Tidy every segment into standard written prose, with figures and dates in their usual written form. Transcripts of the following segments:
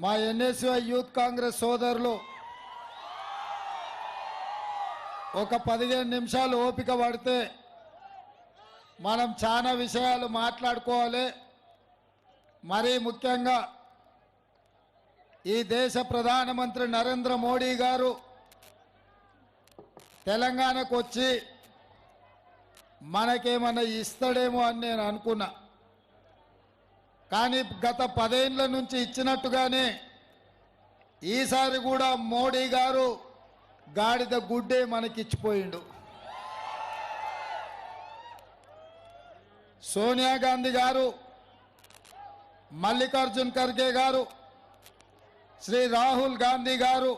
మా NSUI youth Congress సోదరులు ఒక 15 నిమిషాలు ఓపిక పడితే మనం చాలా విషయాలు మాట్లాడుకోవాలి. మరీ ముఖ్యంగా ఈ దేశ ప్రధానమంత్రి నరేంద్ర మోడీ గారు తెలంగాణకు వచ్చి మనకేమన్నా ఇస్తాడేమో అని నేను అనుకున్నా. కానీ గత 10 ఏళ్ల నుంచి ఇచ్చినట్టుగానే ఈసారి కూడా మోడీ గారు గాడిద గుడ్డే మనకిచ్చిపోయిండు. సోనియా గాంధీ గారు, మల్లికార్జున్ ఖర్గే గారు, శ్రీ రాహుల్ గాంధీ గారు,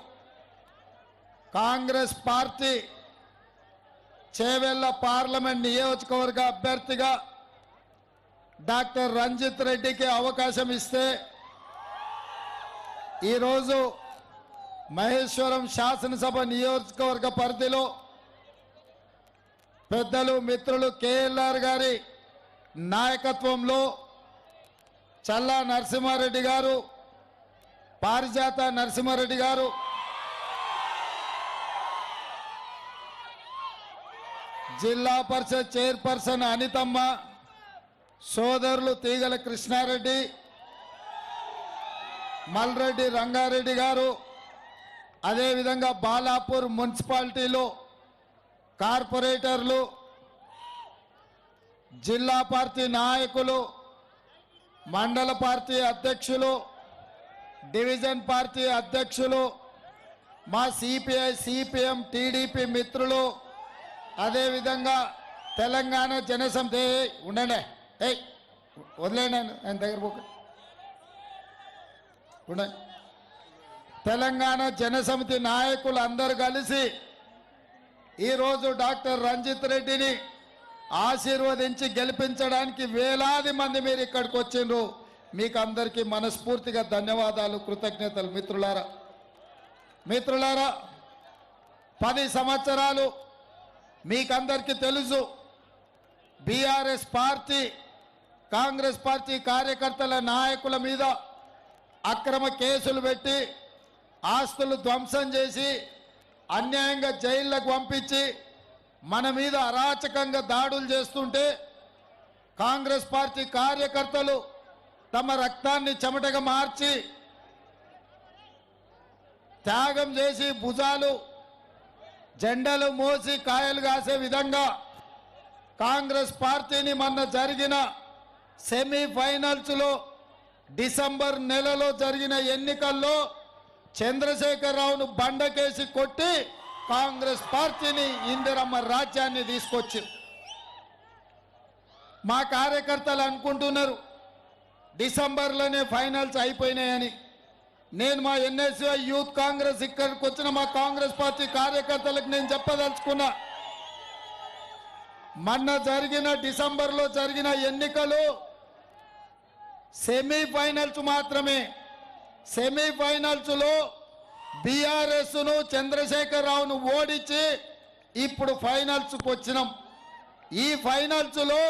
కాంగ్రెస్ పార్టీ చేవెళ్ల పార్లమెంట్ నియోజకవర్గ అభ్యర్థిగా డాక్టర్ రంజిత్ రెడ్డికి అవకాశం ఇస్తే ఈరోజు మహేశ్వరం శాసనసభ నియోజకవర్గ పరిధిలో పెద్దలు మిత్రులు కేఎల్ఆర్ గారి నాయకత్వంలో చల్లా నరసింహారెడ్డి గారు, పారిజాత నరసింహారెడ్డి గారు, జిల్లా పరిషత్ చైర్పర్సన్ అనితమ్మ, సోదరులు తీగల కృష్ణారెడ్డి, మల్రెడ్డి రంగారెడ్డి గారు, అదేవిధంగా బాలాపూర్ మున్సిపాలిటీలో కార్పొరేటర్లు, జిల్లా పార్టీ నాయకులు, మండల పార్టీ అధ్యక్షులు, డివిజన్ పార్టీ అధ్యక్షులు, మా సిపిఐ సిపిఎం టీడీపీ మిత్రులు, అదేవిధంగా తెలంగాణ జనసమితి ఉండండి, వదిలేండి ఆయన దగ్గర పోక ఉండండి. తెలంగాణ జనసమితి నాయకులు అందరు కలిసి ఈరోజు డాక్టర్ రంజిత్ రెడ్డిని ఆశీర్వదించి గెలిపించడానికి వేలాది మంది మీరు ఇక్కడికి వచ్చిండ్రు. మీకు అందరికీ మనస్ఫూర్తిగా ధన్యవాదాలు, కృతజ్ఞతలు. మిత్రులారా 10 సంవత్సరాలు మీకందరికీ తెలుసు, బీఆర్ఎస్ పార్టీ కాంగ్రెస్ పార్టీ కార్యకర్తల నాయకుల మీద అక్రమ కేసులు పెట్టి ఆస్తులు ధ్వంసం చేసి అన్యాయంగా జైళ్లకు పంపించి మన మీద అరాచకంగా దాడులు చేస్తుంటే కాంగ్రెస్ పార్టీ కార్యకర్తలు తమ రక్తాన్ని చెమటగా మార్చి త్యాగం చేసి భుజాలు జెండాలు మోసి కాయలు కాసే విధంగా కాంగ్రెస్ పార్టీని మొన్న జరిగిన సెమీఫైనల్స్లో డిసెంబర్ నెలలో జరిగిన ఎన్నికల్లో చంద్రశేఖరరావును బండకేసి కొట్టి కాంగ్రెస్ పార్టీని ఇందిరమ్మ రాజ్యాన్ని తీసుకొచ్చి మా కార్యకర్తలు అనుకుంటున్నారు డిసెంబర్లోనే ఫైనల్స్ అయిపోయినాయని. నేను మా ఎన్ఎస్యుఐ యూత్ కాంగ్రెస్ ఇక్కడికి వచ్చిన మా కాంగ్రెస్ పార్టీ కార్యకర్తలకు నేను చెప్పదలుచుకున్నా, మొన్న జరిగిన డిసెంబర్లో జరిగిన ఎన్నికలు సెమీఫైనల్స్ మాత్రమే. సెమీఫైనల్స్లో బీఆర్ఎస్ను చంద్రశేఖరరావును ఓడించి ఇప్పుడు ఫైనల్స్కి వచ్చినాం. ఈ ఫైనల్స్లో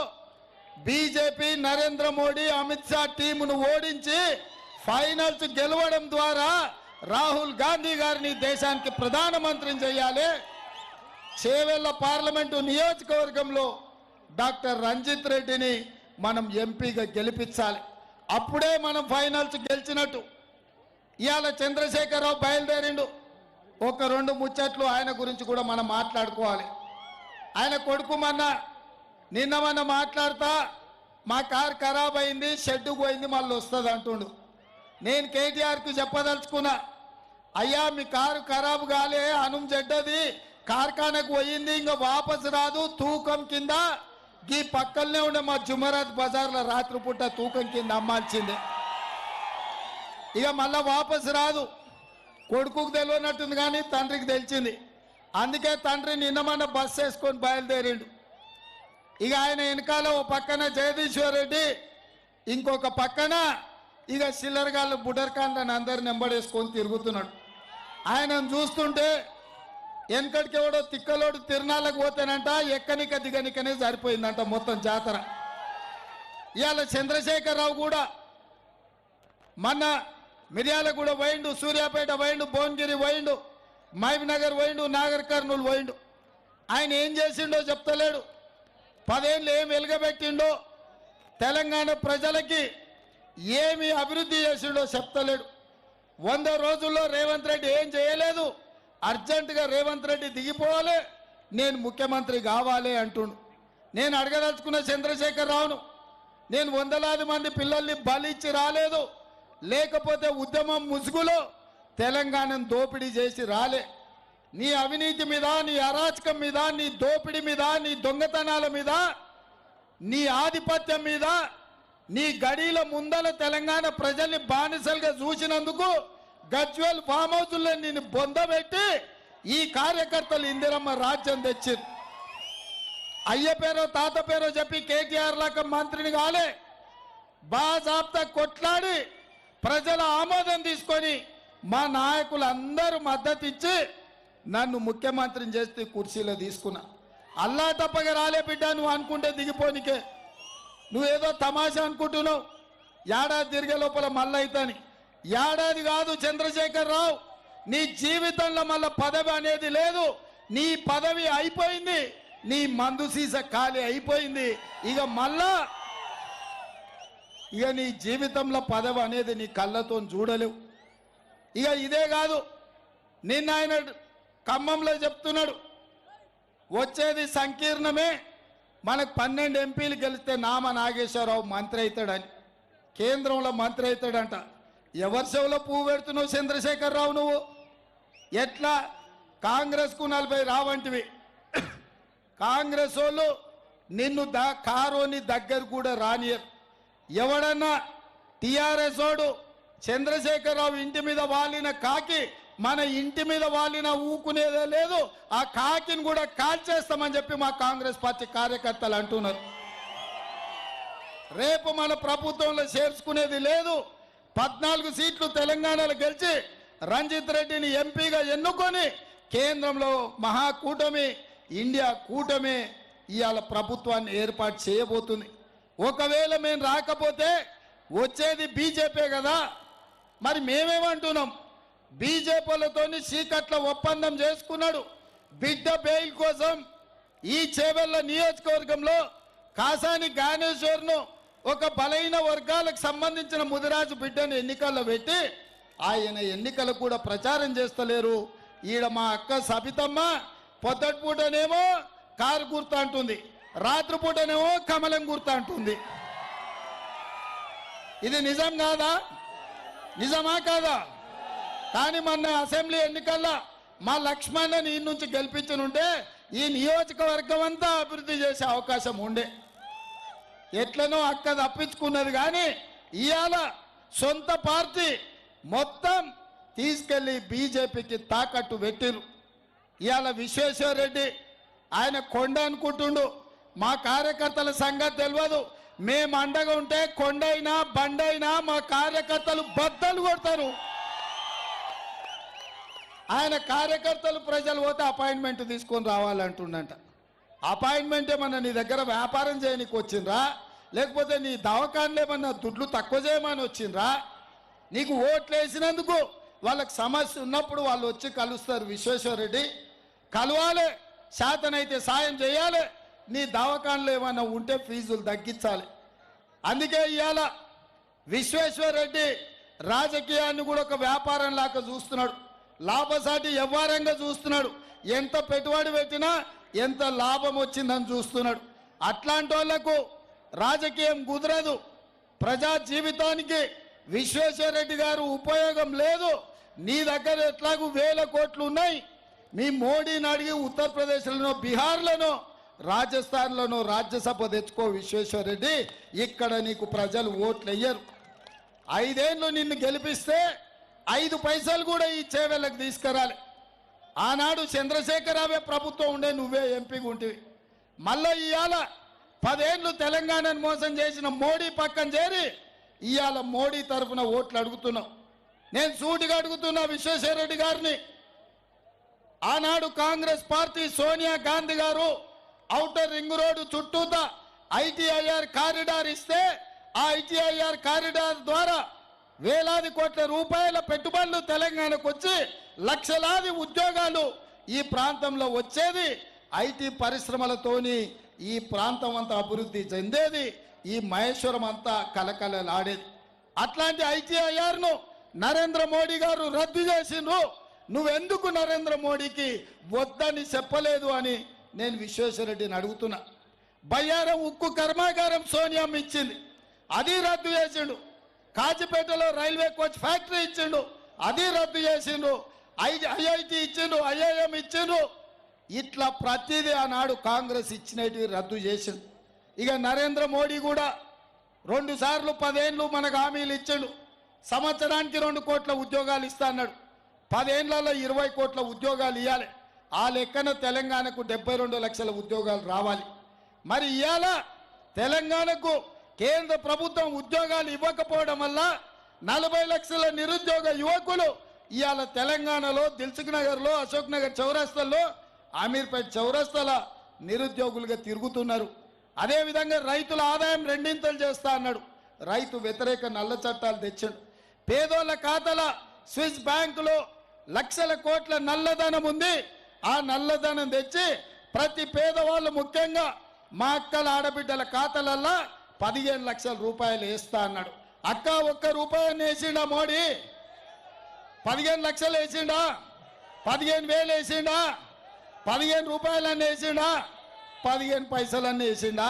బీజేపీ నరేంద్ర మోడీ అమిత్ షా టీమును ఓడించి ఫైనల్స్ గెలవడం ద్వారా రాహుల్ గాంధీ గారిని దేశానికి ప్రధానమంత్రిని చేయాలి. చేవెళ్ల పార్లమెంటు నియోజకవర్గంలో డాక్టర్ రంజిత్ రెడ్డిని మనం ఎంపీగా గెలిపించాలి. అప్పుడే మనం ఫైనల్స్ గెలిచినట్టు. ఇవాళ చంద్రశేఖరరావు బయలుదేరిండు. ఒక 2 ముచ్చట్లు ఆయన గురించి కూడా మనం మాట్లాడుకోవాలి. ఆయన కొడుకు నిన్న మాట్లాడతా మా కారు ఖరాబ్ అయింది, షెడ్డు పోయింది, మళ్ళీ వస్తుంది అంటుండు. నేను కేటీఆర్కి చెప్పదలుచుకున్నా, అయ్యా మీ కారు ఖరాబు కాలే, అనుం చెడ్డది, కార్ఖానకు పోయింది, ఇంకా వాపసు రాదు, తూకం కింద ఈ పక్కనే ఉండే మా జుమరాత్ బజార్లో రాత్రిపూట తూకం కింద అమ్మాల్సిందే, ఇక మళ్ళా వాపసు రాదు. కొడుకుకు తెలియనట్టుంది కానీ తండ్రికి తెలిసింది. అందుకే తండ్రి నిన్నమన్న బస్సు వేసుకొని బయలుదేరిండు. ఇక ఆయన వెనకాల ఓ పక్కన జగదీశ్వర్ రెడ్డి, ఇంకొక పక్కన ఇక సిల్లర్గాళ్ళు బుడర్కాండ్లని అందరిని వెంబడేసుకొని తిరుగుతున్నాడు. ఆయనను చూస్తుంటే వెనకడికి ఎవడో తిక్కలోడు తిరునాళ్ళకు పోతేనంట ఎక్కనిక దిగనికనే సరిపోయిందంట మొత్తం జాతర. ఇవాళ చంద్రశేఖరరావు కూడా మొన్న మిర్యాలగూడ పోయిండు, సూర్యాపేట పోయిండు, భువనగిరి పోయిండు, మహబూబ్ నగర్ పోయిండు, నాగర్ కర్నూలు పోయిండు. ఆయన ఏం చేసిండో చెప్తలేడు. 10 ఏళ్ళు ఏం వెలుగబెట్టిండో, తెలంగాణ ప్రజలకి ఏమి అభివృద్ధి చేసిండో చెప్తలేడు. 100 రోజుల్లో రేవంత్ రెడ్డి ఏం చేయలేదు. అర్జెంటుగా రేవంత్ రెడ్డి దిగిపోవాలి, నేను ముఖ్యమంత్రి కావాలి అంటుండు. నేను అడగదలుచుకున్న చంద్రశేఖర్ రావును, నేను వందలాది మంది పిల్లల్ని బలిచ్చి రాలేదు, లేకపోతే ఉద్యమం ముసుగులో తెలంగాణను దోపిడీ చేసి రాలే. నీ అవినీతి మీద, నీ అరాచకం మీద, నీ దోపిడీ మీద, నీ దొంగతనాల మీద, నీ ఆధిపత్యం మీద, నీ గడీల ముందల తెలంగాణ ప్రజల్ని బానిసలుగా చూసినందుకు గజ్వేల్ ఫామ్ హౌస్లో నిన్ను బొందబెట్టి ఈ కార్యకర్తలు ఇందిరమ్మ రాజ్యం తెచ్చారు. అయ్య పేరో తాత పేరో చెప్పి కేటీఆర్ లాగా మంత్రిని కాలే, బాజాబ్తా కొట్లాడి ప్రజల ఆమోదం తీసుకొని మా నాయకులందరూ మద్దతు ఇచ్చి నన్ను ముఖ్యమంత్రిని చేస్తే కుర్చీలో తీసుకున్నా. అల్లా తప్పగా రాలే బిడ్డ, నువ్వు అనుకుంటే దిగిపోనికే. నువ్వేదో తమాషా అనుకుంటున్నావు, ఏడాది తిరిగే లోపల మళ్ళీ అవుతాని. ఏడాది కాదు చంద్రశేఖర్ రావు, నీ జీవితంలో మళ్ళీ పదవి అనేది లేదు. నీ పదవి అయిపోయింది, నీ మందు సీస ఖాళీ అయిపోయింది. ఇక మళ్ళా నీ జీవితంలో పదవి అనేది నీ కళ్ళతో చూడలేవు. ఇక ఇదే కాదు, నిన్న ఆయన ఖమ్మంలో చెప్తున్నాడు, వచ్చేది సంకీర్ణమే, మనకు 12 ఎంపీలు గెలిస్తే నామ నాగేశ్వరరావు మంత్రి అవుతాడని, కేంద్రంలో మంత్రి అవుతాడంట. ఎవరి చెవులో పువ్వు పెడుతున్నావు చంద్రశేఖర్ రావు నువ్వు? ఎట్లా కాంగ్రెస్కు 40 రావంటివి. కాంగ్రెస్ వాళ్ళు నిన్ను కారోని దగ్గర కూడా రానియరు. ఎవడన్నా టిఆర్ఎస్ వాడు చంద్రశేఖర్ రావు ఇంటి మీద వాలిన కాకి మన ఇంటి మీద వాలిన ఊకునేదే లేదు, ఆ కాకిని కూడా కాల్చేస్తామని చెప్పి మా కాంగ్రెస్ పార్టీ కార్యకర్తలు అంటున్నారు. రేపు మన ప్రభుత్వంలో చేర్చుకునేది లేదు. 14 సీట్లు తెలంగాణలో గెలిచి రంజిత్ రెడ్డిని ఎంపీగా ఎన్నుకొని కేంద్రంలో మహాకూటమి, ఇండియా కూటమి ఇవాళ ప్రభుత్వాన్ని ఏర్పాటు చేయబోతుంది. ఒకవేళ మేము రాకపోతే వచ్చేది బీజేపీ కదా. మరి మేమేమంటున్నాం, బీజేపీలతోని చీకట్ల ఒప్పందం చేసుకున్నాడు. బిడ్డ బెయిల్ కోసం ఈ చేవెళ్ల నియోజకవర్గంలో కాసాని జ్ఞానేశ్వర్ను ఒక బలైన వర్గాలకు సంబంధించిన ముదిరాజు బిడ్డను ఎన్నికల్లో పెట్టి ఆయన ఎన్నికలు కూడా ప్రచారం చేస్తలేరు. ఈడ మా అక్క సబితమ్మ పొద్దటి పూటనేమో కారు గుర్తు అంటుంది, రాత్రిపూటనేమో కమలం గుర్తు అంటుంది. ఇది నిజం కాదా? నిజమా కాదా? కానీ మొన్న అసెంబ్లీ ఎన్నికల్లో మా లక్ష్మణ్ని ఈ నుంచి గెలిపించనుంటే ఈ నియోజకవర్గం అంతా అభివృద్ధి చేసే అవకాశం ఉండే. ఎట్లనో అక్క తప్పించుకున్నది. కానీ ఇవాళ సొంత పార్టీ మొత్తం తీసుకెళ్లి బీజేపీకి తాకట్టు పెట్టిరు. ఇవాళ విశ్వేశ్వర్ రెడ్డి ఆయన కొండ అనుకుంటుండు, మా కార్యకర్తల సంగతి తెలియదు. మేము అండగా ఉంటే కొండైనా బండైనా మా కార్యకర్తలు బద్దలు కొడతారు. ఆయన కార్యకర్తలు ప్రజలు పోతే అపాయింట్మెంట్ తీసుకొని రావాలంటుండంట. అపాయింట్మెంట్ ఏమన్నా నీ దగ్గర వ్యాపారం చేయడానికి వచ్చిండ్రా, లేకపోతే నీ దవాఖానలు ఏమన్నా దుడ్లు తక్కువ చేయమని వచ్చిండ్రా? నీకు ఓట్లు వేసినందుకు వాళ్ళకి సమస్య ఉన్నప్పుడు వాళ్ళు వచ్చి కలుస్తారు. విశ్వేశ్వర్ రెడ్డి కలవాలి, శాతనైతే సాయం చేయాలి, నీ దవాఖానలు ఏమన్నా ఉంటే ఫీజులు తగ్గించాలి. అందుకే ఇవాళ విశ్వేశ్వర్ రెడ్డి రాజకీయాన్ని కూడా ఒక వ్యాపారం లాగా చూస్తున్నాడు, లాభసాటి వ్యవహారంగా చూస్తున్నాడు. ఎంత పెట్టుబడి పెట్టినా ఎంత లాభం వచ్చిందని చూస్తున్నాడు. అట్లాంటి వాళ్లకు రాజకీయం కుదరదు. ప్రజా జీవితానికి విశ్వేశ్వర్ రెడ్డి గారు ఉపయోగం లేదు. నీ దగ్గర ఎట్లాగూ 1000 కోట్లు ఉన్నాయి. మీ మోడీని అడిగి ఉత్తరప్రదేశ్లోనో బీహార్లోనో రాజస్థాన్లోనో రాజ్యసభ తెచ్చుకో విశ్వేశ్వర్ రెడ్డి. ఇక్కడ నీకు ప్రజలు ఓట్లు వేయరు. 5 ఏళ్ళు నిన్ను గెలిపిస్తే 5 పైసలు కూడా ఈ చేవెళ్ళకు తీసుకురాలి. ఆనాడు చంద్రశేఖరరావే ప్రభుత్వం ఉండే, నువ్వే ఎంపీగా ఉంటివి. మళ్ళీ ఇవాళ 10 ఏళ్ళు తెలంగాణను మోసం చేసిన మోడీ పక్కన చేరి ఇవాళ మోడీ తరఫున ఓట్లు అడుగుతున్నావు. నేను సూటిగా అడుగుతున్నా విశ్వేశ్వర్ రెడ్డి గారిని, ఆనాడు కాంగ్రెస్ పార్టీ సోనియా గాంధీ గారు ఔటర్ రింగ్ రోడ్డు చుట్టూతా ITIR కారిడార్ ఇస్తే ఆ ITIR కారిడార్ ద్వారా వేలాది కోట్ల రూపాయల పెట్టుబడులు తెలంగాణకు వచ్చి లక్షలాది ఉద్యోగాలు ఈ ప్రాంతంలో వచ్చేది, ఐటీ పరిశ్రమలతోని ఈ ప్రాంతం అంతా అభివృద్ధి చెందేది, ఈ మహేశ్వరం అంతా కలకలలాడేది. అట్లాంటి ఐటీఐఆర్ను నరేంద్ర మోడీ గారు రద్దు చేసిండ్రు. నువ్వెందుకు నరేంద్ర మోడీకి వద్దని చెప్పలేదు అని నేను విశ్వేశ్వరరెడ్డిని అడుగుతున్నా. బయ్యారం ఉక్కు కర్మాగారం సోనియామ్మ ఇచ్చింది, అది రద్దు చేసిండు. కాజిపేటలో రైల్వే కోచ్ ఫ్యాక్టరీ ఇచ్చిండు, అది రద్దు చేసిండు. ఐఐటి ఇచ్చిండు, ఐఐఎం ఇచ్చిండు. ఇట్లా ప్రతిదీ ఆనాడు కాంగ్రెస్ ఇచ్చినవి రద్దు చేసిండు. ఇక నరేంద్ర మోడీ కూడా 2 సార్లు 10 ఏళ్ళు మనకు హామీలు ఇచ్చిండు. సంవత్సరానికి 2 కోట్ల ఉద్యోగాలు ఇస్తా అన్నాడు. 10 ఏళ్లలో 20 కోట్ల ఉద్యోగాలు ఇవ్వాలి. ఆ లెక్కన తెలంగాణకు 72 లక్షల ఉద్యోగాలు రావాలి. మరి ఇవాళ తెలంగాణకు కేంద్ర ప్రభుత్వం ఉద్యోగాలు ఇవ్వకపోవడం వల్ల 40 లక్షల నిరుద్యోగ యువకులు ఇవాళ తెలంగాణలో దిల్సుఖ్ నగర్లో, అశోక్ నగర్ చౌరస్తాలో, అమీర్పేట చౌరస్తాల నిరుద్యోగులుగా తిరుగుతున్నారు. అదేవిధంగా రైతుల ఆదాయం 2 చేస్తా అన్నాడు. రైతు వ్యతిరేక నల్ల చట్టాలు తెచ్చాడు. పేదోళ్ళ ఖాతాల స్విస్ బ్యాంకులో లక్షల కోట్ల నల్లధనం ఉంది. ఆ నల్లధనం తెచ్చి ప్రతి పేదవాళ్ళు, ముఖ్యంగా మా అక్కల ఆడబిడ్డల ఖాతాలల్లో 15 లక్షల రూపాయలు వేస్తా అన్నాడు. అక్క, 1 రూపాయని వేసిండా మోడీ? 15 లక్షలు వేసిండా? 15,000 వేసిండా? 15 రూపాయలన్నీ వేసిండా? 15 పైసలన్నీ వేసిండా?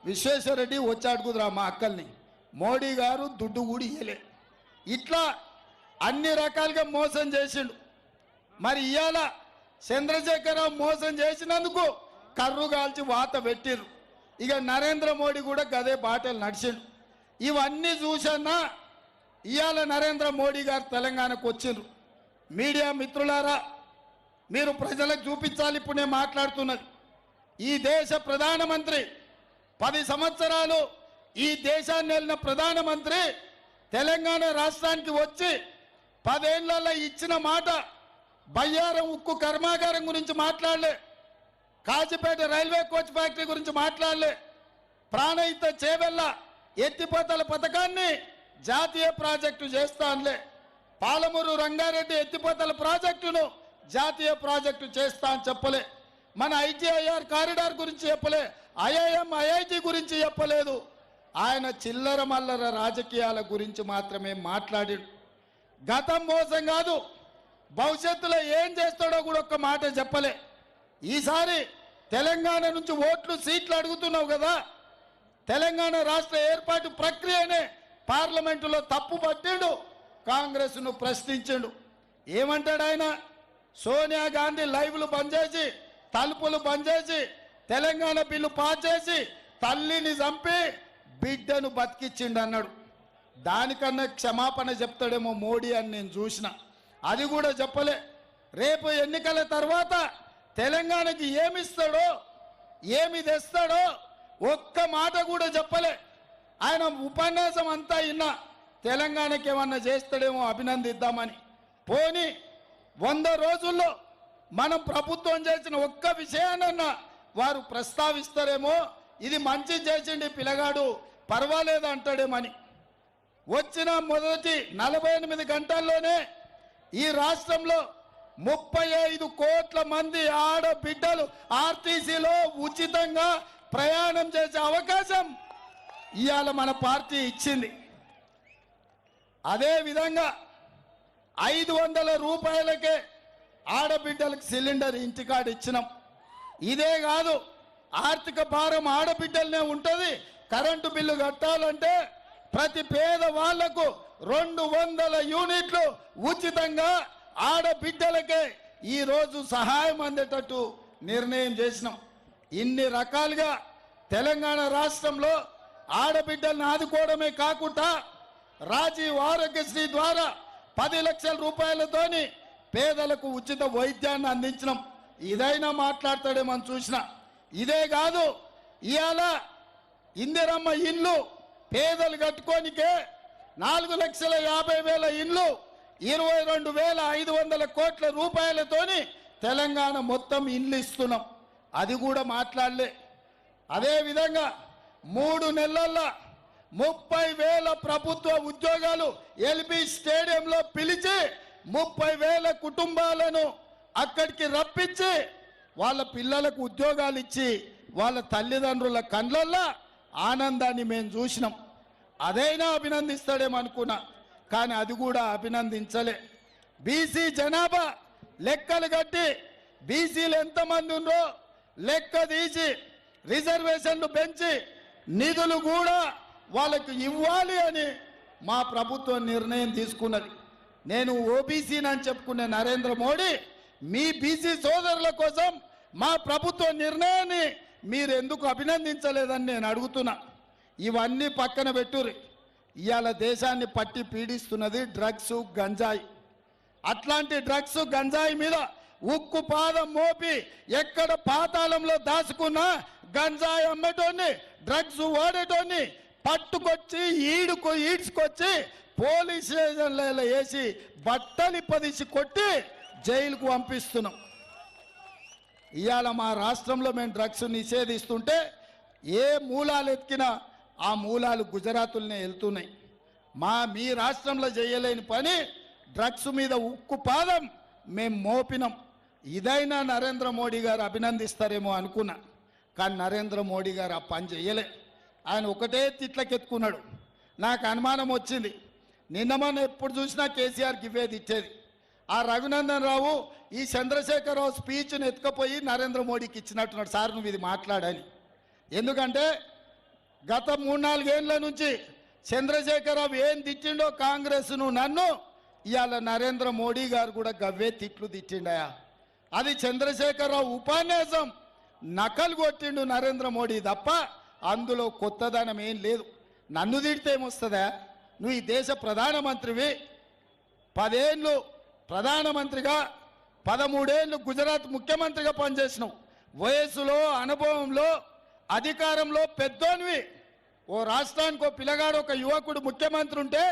విశ్వేశ్వరరెడ్డి వచ్చి అడుగుదురా మా అక్కల్ని. మోడీ గారు దుడ్డు కూడా ఇయ్యలే. ఇట్లా అన్ని రకాలుగా మోసం చేసిండు. మరి ఇవాళ చంద్రశేఖరరావు మోసం చేసినందుకు కర్రు కాల్చి వాత పెట్టిర్రు. ఇక నరేంద్ర మోడీ కూడా గదే బాటలు నడిచిండు. ఇవన్నీ చూసన్నా ఇవాళ నరేంద్ర మోడీ గారు తెలంగాణకు వచ్చిండ్రు. మీడియా మిత్రులారా, మీరు ప్రజలకు చూపించాలి. ఇప్పుడు నేను మాట్లాడుతున్నది, ఈ దేశ ప్రధానమంత్రి 10 సంవత్సరాలు ఈ దేశాన్ని వెళ్ళిన ప్రధానమంత్రి తెలంగాణ రాష్ట్రానికి వచ్చి 10 ఏళ్లలో ఇచ్చిన మాట, బయ్యారం ఉక్కు కర్మాగారం గురించి మాట్లాడలే, కాజిపేట రైల్వే కోచ్ ఫ్యాక్టరీ గురించి మాట్లాడలే, ప్రాణహిత చేవెళ్ళ ఎత్తిపోతల పథకాన్ని జాతీయ ప్రాజెక్టు చేస్తానులే, పాలమూరు రంగారెడ్డి ఎత్తిపోతల ప్రాజెక్టును జాతీయ ప్రాజెక్టు చేస్తా అని చెప్పలే, మన ఐటీఐఆర్ కారిడార్ గురించి చెప్పలే, ఐఐఎం ఐఐటి గురించి చెప్పలేదు. ఆయన చిల్లర మల్లర రాజకీయాల గురించి మాత్రమే మాట్లాడాడు. గతం మోసం కాదు, భవిష్యత్తులో ఏం చేస్తాడో కూడా ఒక్క మాట చెప్పలే. ఈసారి తెలంగాణ నుంచి ఓట్లు సీట్లు అడుగుతున్నావు కదా, తెలంగాణ రాష్ట్ర ఏర్పాటు ప్రక్రియనే పార్లమెంటులో తప్పు పట్టిండు, కాంగ్రెస్ను ప్రశ్నించిండు. ఏమంటాడు ఆయన? సోనియా గాంధీ లైవ్లు బంద్ చేసి, తలుపులు బంద్ చేసి, తెలంగాణ బిల్లు పాస్ చేసి, తల్లిని చంపి బిడ్డను బతికిచ్చిండు అన్నాడు. దానికన్నా క్షమాపణ చెప్తాడేమో మోడీ అని నేను చూసిన. అది కూడా చెప్పలే. రేపు ఎన్నికల తర్వాత తెలంగాణకి ఏమిస్తాడో, ఏమి తెస్తాడో ఒక్క మాట కూడా చెప్పలే. ఆయన ఉపన్యాసం అంతా ఇన్నా తెలంగాణకి ఏమన్నా చేస్తాడేమో అభినందిద్దామని. పోని 100 రోజుల్లో మనం ప్రభుత్వం చేసిన ఒక్క విషయానన్నా వారు ప్రస్తావిస్తారేమో, ఇది మంచి చేసిండి పిల్లగాడు పర్వాలేదు అంటాడేమని. వచ్చిన మొదటి 48 గంటల్లోనే ఈ రాష్ట్రంలో 35 కోట్ల మంది ఆడబిడ్డలు ఆర్టీసీలో ఉచితంగా ప్రయాణం చేసే అవకాశం ఇవాళ మన పార్టీ ఇచ్చింది. అదేవిధంగా 500 రూపాయలకే ఆడబిడ్డలకు సిలిండర్ ఇంటికాడ ఇచ్చినాం. ఇదే కాదు, ఆర్థిక భారం ఆడబిడ్డలనే ఉంటుంది. కరెంటు బిల్లు కట్టాలంటే ప్రతి పేద వాళ్లకు 200 యూనిట్లు ఉచితంగా ఆడబిడ్డలకే ఈరోజు సహాయం అందేటట్టు నిర్ణయం చేసినాం. ఇన్ని రకాలుగా తెలంగాణ రాష్ట్రంలో ఆడబిడ్డలను ఆదుకోవడమే కాకుండా రాజీవ్ ఆరోగ్యశ్రీ ద్వారా 10 లక్షల రూపాయలతోని పేదలకు ఉచిత వైద్యాన్ని అందించినాం. ఇదైనా మాట్లాడతాడేమని చూసిన. ఇదే కాదు, ఇవాళ ఇందిరమ్మ ఇల్లు పేదలు కట్టుకోనికే 4,50,000 ఇండ్లు 22,500 కోట్ల రూపాయలతోని తెలంగాణ మొత్తం ఇండ్లు ఇస్తున్నాం. అది కూడా మాట్లాడలే. అదేవిధంగా 3 నెలల్లో 30,000 ప్రభుత్వ ఉద్యోగాలు ఎల్బీ స్టేడియంలో పిలిచి 30,000 కుటుంబాలను అక్కడికి రప్పించి వాళ్ళ పిల్లలకు ఉద్యోగాలు ఇచ్చి వాళ్ళ తల్లిదండ్రుల కళ్ళల్లో ఆనందాన్ని మేము చూసినాం. అదైనా అభినందిస్తాడేమో అనుకున్నా, కానీ అది కూడా అభినందించలే. బీసీ జనాభా లెక్కలు కట్టి బీసీలు ఎంతమంది ఉందో లెక్క తీసి రిజర్వేషన్లు పెంచి నిధులు కూడా వాళ్ళకు ఇవ్వాలి అని మా ప్రభుత్వం నిర్ణయం తీసుకున్నది. నేను ఓబీసీని అని చెప్పుకునే నరేంద్ర మోడీ మీ బీసీ సోదరుల కోసం మా ప్రభుత్వ నిర్ణయాన్ని మీరు ఎందుకు అభినందించలేదని నేను అడుగుతున్నా. ఇవన్నీ పక్కన పెట్టుర్రి. ఇవాళ దేశాన్ని పట్టి పీడిస్తున్నది డ్రగ్స్, గంజాయి. అట్లాంటి డ్రగ్స్, గంజాయి మీద ఉక్కు పాదం మోపి ఎక్కడ పాతాళంలో దాచుకున్నా గంజాయి అమ్మేటోని, డ్రగ్స్ వాడేటోని పట్టుకొచ్చి ఈడ్చుకొచ్చి పోలీస్ స్టేషన్లలో వేసి బట్టలు ఇప్పదీసి కొట్టి జైలుకు పంపిస్తున్నాం. ఇవాళ మా రాష్ట్రంలో మేము డ్రగ్స్ నిషేధిస్తుంటే ఏ మూలాలు ఎత్తికినా ఆ మూలాలు గుజరాతులనే వెళ్తున్నాయి. మీ రాష్ట్రంలో చేయలేని పని డ్రగ్స్ మీద ఉక్కు పాదం మేము మోపినాం. ఇదైనా నరేంద్ర మోడీ గారు అభినందిస్తారేమో అనుకున్నా, కానీ నరేంద్ర మోడీ గారు ఆ పని చేయలే. ఆయన ఒకటే తిట్లకెత్తుకున్నాడు. నాకు అనుమానం వచ్చింది. నిన్న మొన్న ఎప్పుడు చూసినా కేసీఆర్కి ఇవే తిట్టేది. ఆ రఘునందన్ రావు ఈ చంద్రశేఖరరావు స్పీచ్ను ఎత్తుకపోయి నరేంద్ర మోడీకి ఇచ్చినట్టున్నాడు. సార్ నువ్వు ఇది మాట్లాడని. ఎందుకంటే గత 3-4 ఏళ్ళ నుంచి చంద్రశేఖరరావు ఏం తిట్టిండో కాంగ్రెస్ను నన్ను, ఇవాళ నరేంద్ర మోడీ గారు కూడా గవ్వే తిట్లు తిట్టిండయా. అది చంద్రశేఖరరావు ఉపన్యాసం నకలు కొట్టిండు నరేంద్ర మోడీ తప్ప అందులో కొత్తదనం ఏం లేదు. నన్ను తిడితే ఏమొస్తుందా? నువ్వు ఈ దేశ ప్రధానమంత్రివి, 10 ఏళ్ళు ప్రధానమంత్రిగా, 13 ఏళ్ళు గుజరాత్ ముఖ్యమంత్రిగా పనిచేసినావు. వయస్సులో, అనుభవంలో, అధికారంలో పెద్దోనివి. ఓ రాష్ట్రానికి ఓ పిల్లగాడు, ఒక యువకుడు ముఖ్యమంత్రి ఉంటే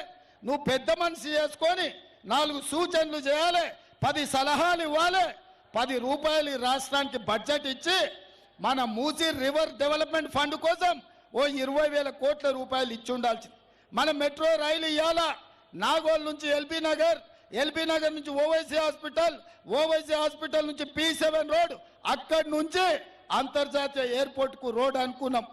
నువ్వు పెద్ద మనిషి చేసుకొని 4 సూచనలు చేయాలి, 10 సలహాలు ఇవ్వాలి, 10 రూపాయలు ఈ రాష్ట్రానికి బడ్జెట్ ఇచ్చి మన మూసీ రివర్ డెవలప్మెంట్ ఫండ్ కోసం ఓ 20,000 కోట్ల రూపాయలు ఇచ్చి ఉండాల్సింది. మన మెట్రో రైలు ఇవ్వాలా, నాగోల్ నుంచి ఎల్బీ నగర్ నుంచి ఓవైసీ హాస్పిటల్ నుంచి P7 రోడ్, అక్కడి నుంచి అంతర్జాతీయ ఎయిర్పోర్ట్కు రోడ్ అనుకున్నాం.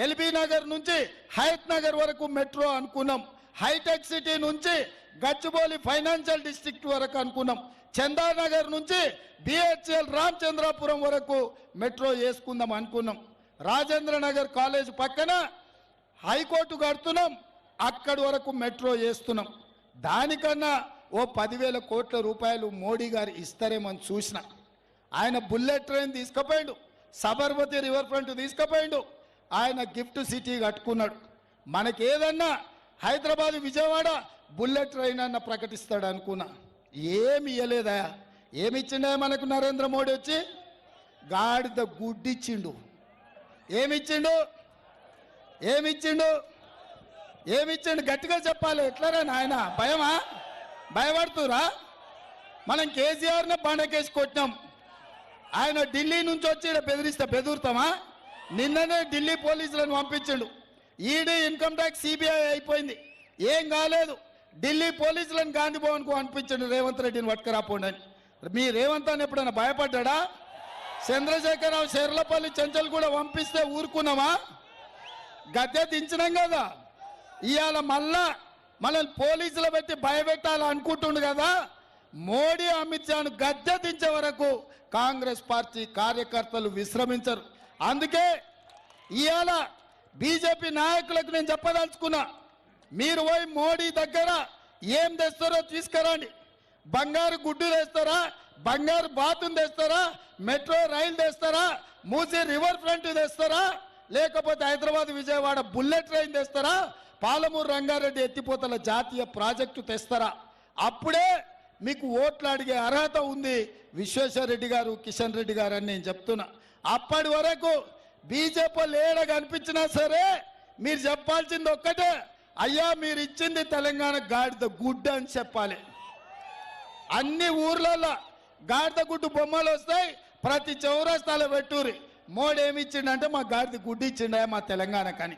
ఎల్బీ నగర్ నుంచి హయత్ నగర్ వరకు మెట్రో అనుకున్నాం. హైటెక్ సిటీ నుంచి గచ్చిబౌలి ఫైనాన్షియల్ డిస్ట్రిక్ట్ వరకు అనుకున్నాం. చందానగర్ నుంచి BHL రామచంద్రాపురం వరకు మెట్రో వేసుకుందాం అనుకున్నాం. రాజేంద్ర నగర్ కాలేజ్ పక్కన హైకోర్టు కడుతున్నాం, అక్కడి వరకు మెట్రో వేస్తున్నాం. దానికన్నా ఓ 10,000 కోట్ల రూపాయలు మోడీ గారు ఇస్తారేమని చూసిన. ఆయన బుల్లెట్ ట్రైన్ తీసుకుపోయిండు, సబర్మతి రివర్ ఫ్రంట్ తీసుకుపోయిండు, ఆయన గిఫ్ట్ సిటీ కట్టుకున్నాడు. మనకేదన్నా హైదరాబాద్, విజయవాడ బుల్లెట్ ట్రైన్ అన్న ప్రకటిస్తాడు అనుకున్నా. ఏమి ఇయ్యలేదా? ఏమి ఇచ్చిండే మనకు నరేంద్ర మోడీ? వచ్చి గాడిద గుడ్డిచ్చిండు. ఏమిచ్చిండు? గట్టిగా చెప్పాలి. ఎట్లరా నాయన? భయమా? భయపడుతురా? మనం కేసీఆర్నే బండకేసి కొట్టినాం. ఆయన ఢిల్లీ నుంచి వచ్చి బెదిరిస్తే బెదురుతామా? నిన్ననే ఢిల్లీ పోలీసులను పంపించిండు. ఈడీ, ఇన్కమ్ ట్యాక్స్, CBI అయిపోయింది, ఏం కాలేదు. ఢిల్లీ పోలీసులను గాంధీ భవన్కు పంపించండి, రేవంత్ రెడ్డిని పట్టుకురాపోండి అని. మీ రేవంత్ అని ఎప్పుడైనా భయపడ్డా? చంద్రశేఖరరావు శర్లపల్లి చెంచల్ కూడా పంపిస్తే ఊరుకున్నామా? గద్దె దించినాం కదా. ఇవాళ మనల్ని పోలీసులు పెట్టి భయపెట్టాలనుకుంటుండు కదా. మోడీ, అమిత్ షాను గద్దె దించే వరకు కాంగ్రెస్ పార్టీ కార్యకర్తలు విశ్రమించరు. అందుకే ఇవాళ బీజేపీ నాయకులకు నేను చెప్పదలుచుకున్నా, మీరు పోయి మోడీ దగ్గర ఏం తెస్తారో తీసుకురండి. బంగారు గుడ్డు తెస్తారా? బంగారు బాతుని తెస్తారా? మెట్రో రైలు తెస్తారా? మూసీ రివర్ ఫ్రంట్ తెస్తారా? లేకపోతే హైదరాబాద్, విజయవాడ బుల్లెట్ ట్రైన్ తెస్తారా? పాలమూరు రంగారెడ్డి ఎత్తిపోతల జాతీయ ప్రాజెక్టు తెస్తారా? అప్పుడే మీకు ఓట్లు అడిగే అర్హత ఉంది విశ్వేశ్వర రెడ్డి గారు, కిషన్ రెడ్డి గారు అని నేను చెప్తున్నా. అప్పటి వరకు బీజేపీ లేడ కనిపించినా సరే మీరు చెప్పాల్సింది ఒక్కటే, అయ్యా మీరు ఇచ్చింది తెలంగాణ గాడిద గుడ్డ అని చెప్పాలి. అన్ని ఊర్లలో గాడిద గుడ్డు బొమ్మలు వస్తాయి, ప్రతి చౌరస్తాలో పెట్టుర్రి. మోడీ ఏమి ఇచ్చిండంటే మా గాడిద గుడ్డు ఇచ్చిండే మా తెలంగాణకని.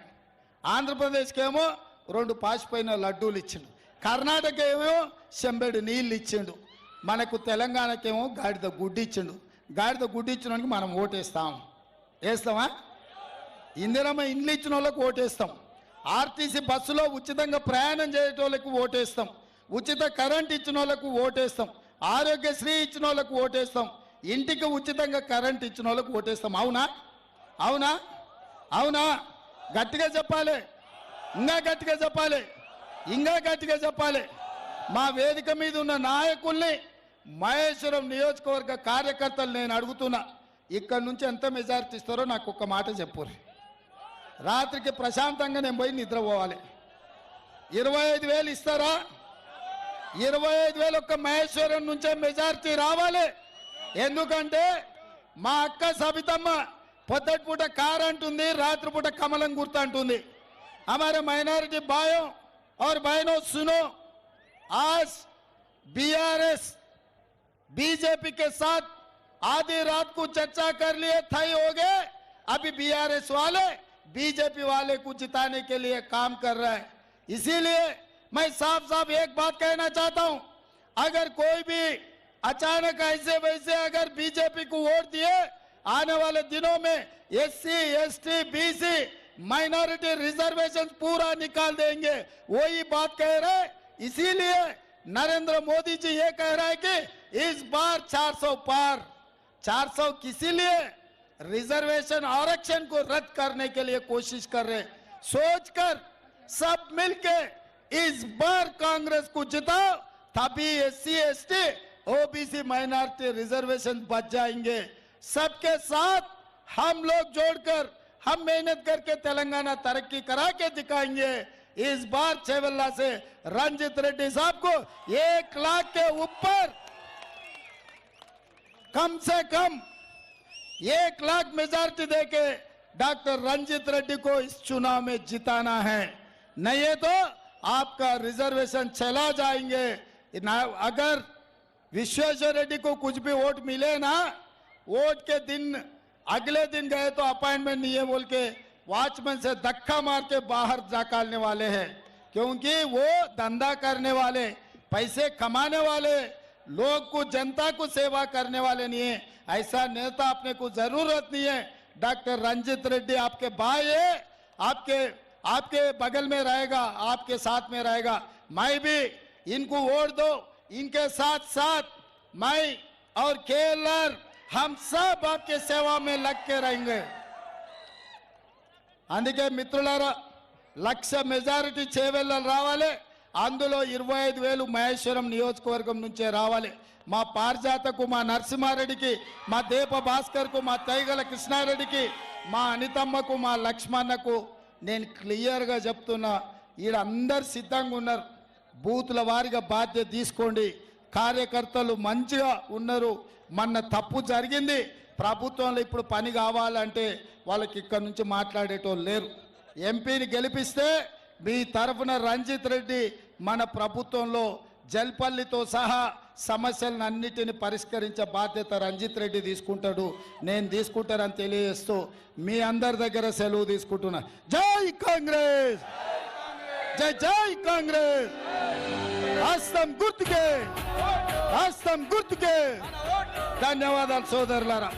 ఆంధ్రప్రదేశ్కి ఏమో 2 పాసిపోయిన లడ్డూలు ఇచ్చిండు, కర్ణాటక ఏమో చెంబెడు నీళ్ళు ఇచ్చిండు, మనకు తెలంగాణకేమో గాడిద గుడ్డి ఇచ్చిండు. గాడిద గుడ్డి ఇచ్చినోడికి మనం ఓటేస్తాం. వేస్తామా? ఇందిరమ్మ ఇండ్లు ఇచ్చిన వాళ్ళకు ఓటేస్తాం, ఆర్టీసీ బస్సులో ఉచితంగా ప్రయాణం చేయటోళ్ళకు ఓటేస్తాం, ఉచిత కరెంట్ ఇచ్చిన వాళ్ళకు ఓటేస్తాం, ఆరోగ్యశ్రీ ఇచ్చిన వాళ్ళకు ఓటేస్తాం, ఇంటికి ఉచితంగా కరెంట్ ఇచ్చిన వాళ్ళకు ఓటేస్తాం. అవునా? అవునా? అవునా? గట్టిగా చెప్పాలి, ఇంకా గట్టిగా చెప్పాలి, ఇంకా గట్టిగా చెప్పాలి. మా వేదిక మీద ఉన్న నాయకుల్ని, మహేశ్వరం నియోజకవర్గ కార్యకర్తలు నేను అడుగుతున్నా, ఇక్కడి నుంచి ఎంత మెజారిటీ ఇస్తారో నాకు ఒక్క మాట చెప్పుర్రి. రాత్రికి ప్రశాంతంగా నేను పోయి నిద్రపోవాలి. 25,000 ఇస్తారా? 25,000 ఒక్క మహేశ్వరం నుంచే మెజారిటీ రావాలి. ఎందుకంటే మా అక్క సబితమ్మ పొద్దుటి పూట కారు అంటుంది, రాత్రిపూట కమలం గుర్తు అంటుంది. हमारे माइनॉरिटी भाइयों और बहनों सुनो, आज बीआरएस बीजेपी के साथ आधी रात को चर्चा कर लिए तय हो गए. अभी बीआरएस वाले बीजेपी वाले को जिताने के लिए काम कर रहा है. इसीलिए मैं साफ साफ एक बात कहना चाहता हूं, अगर कोई भी अचानक ऐसे वैसे अगर बीजेपी को वोट दिए, आने वाले दिनों में SC ST BC minority reservation पूरा निकाल देंगे. वही बात कह रहे. इसीलिए नरेंद्र मोदी जी ये कह रहा है कि इस बार 400 पार. 400 किसी लिए? रिजर्वेशन आरक्षण को रद्द करने के लिए कोशिश कर रहे. सोचकर सब मिलके इस बार कांग्रेस को जिताओ, तभी SC ST OBC minority reservation बच जाएंगे. सबके साथ हम लोग जोड़कर हम मेहनत करके तेलंगाना तरक्की करा के दिखाएंगे. इस बार छेवल्ला से रंजित रेड्डी साहब को 1 लाख के ऊपर, कम से कम 1 लाख मेजॉरिटी देके डॉक्टर रंजित रेड्डी को इस चुनाव में जिताना है. नहीं है तो आपका रिजर्वेशन चला जाएंगे. अगर विश्वेश्वर रेड्डी को कुछ भी वोट मिले ना, वोट के दिन अगले दिन गए तो अपॉइंटमेंट नहीं है बोल के वॉचमैन से धक्का मार के बाहर निकालने वाले हैं. क्योंकि वो धंधा करने वाले, पैसे कमाने वाले लोग को, जनता को सेवा करने वाले नहीं है. ऐसा नेता अपने को जरूरत नहीं है. डॉक्टर रंजित रेड्डी आपके भाई है, आपके बगल में रहेगा, आपके साथ में रहेगा. मैं भी इनको वोट दो. इनके साथ साथ मैं और केएलआर हम सब आपके सेवा में लग के रहेंगे. అందుకే మిత్రులారా, 1,00,000 మెజారిటీ చేవెళ్ళలు రావాలి. అందులో 25,000 మహేశ్వరం నియోజకవర్గం నుంచే రావాలి. మా పారిజాతకు, మా నరసింహారెడ్డికి, మా దీప భాస్కర్కు, మా తైగల కృష్ణారెడ్డికి, మా అనితమ్మకు, మా లక్ష్మణకు నేను క్లియర్గా చెప్తున్నా, ఈడ అందరు సిద్ధంగా ఉన్నారు. బూతుల వారిగా బాధ్యత తీసుకోండి. కార్యకర్తలు మంచిగా ఉన్నారు. మొన్న తప్పు జరిగింది, ప్రభుత్వంలో ఇప్పుడు పని కావాలంటే వాళ్ళకి ఇక్కడ నుంచి మాట్లాడేటోళ్ళు లేరు. ఎంపీని గెలిపిస్తే మీ తరఫున రంజిత్ రెడ్డి మన ప్రభుత్వంలో జల్పల్లితో సహా సమస్యలను అన్నిటిని పరిష్కరించే బాధ్యత రంజిత్ రెడ్డి తీసుకుంటాడు. నేను తీసుకుంటానని తెలియజేస్తూ మీ అందరి దగ్గర సెలవు తీసుకుంటున్నా. జై కాంగ్రెస్, జై జై కాంగ్రెస్. హస్తం గుర్తుకే, హస్తం గుర్తుకే. ధన్యవాదాలు సోదరులారా.